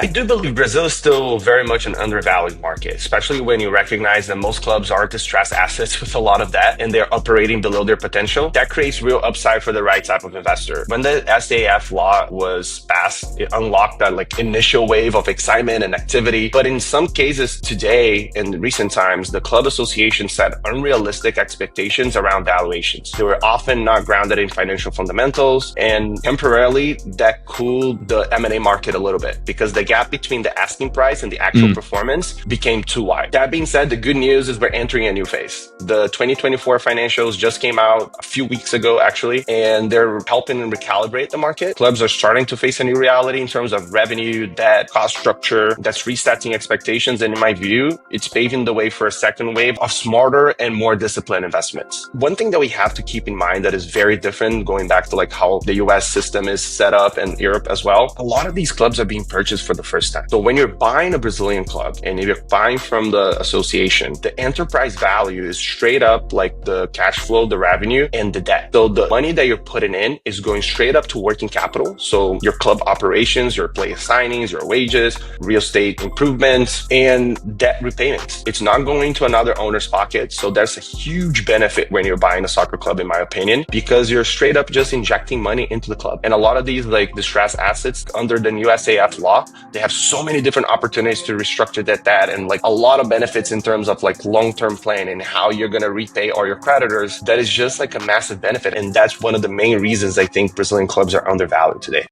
I do believe Brazil is still very much an undervalued market, especially when you recognize that most clubs are distressed assets with a lot of debt and they're operating below their potential. That creates real upside for the right type of investor. When the SAF law was passed, it unlocked that initial wave of excitement and activity. But in some cases today, in recent times, the club association set unrealistic expectations around valuations. They were often not grounded in financial fundamentals, and temporarily that cooled the M&A market a little bit because the gap between the asking price and the actual performance became too wide. That being said, the good news is we're entering a new phase. The 2024 financials just came out a few weeks ago, actually, and they're helping recalibrate the market. Clubs are starting to face a new reality in terms of revenue, debt, cost structure that's resetting expectations. And in my view, it's paving the way for a second wave of smarter and more disciplined investments. One thing that we have to keep in mind that is very different going back to how the US system is set up and Europe as well, a lot of these clubs are being purchased for the first time. So when you're buying a Brazilian club and if you're buying from the association, the enterprise value is straight up the cash flow, the revenue, and the debt. So the money that you're putting in is going straight up to working capital. So your club operations, your player signings, your wages, real estate improvements, and debt repayments. It's not going to another owner's pocket. So there's a huge benefit when you're buying a soccer club, in my opinion, because you're straight up just injecting money into the club. And a lot of these distressed assets under the new SAF law, they have so many different opportunities to restructure that debt and a lot of benefits in terms of long-term plan and how you're going to repay all your creditors. That is just a massive benefit. And that's one of the main reasons I think Brazilian clubs are undervalued today.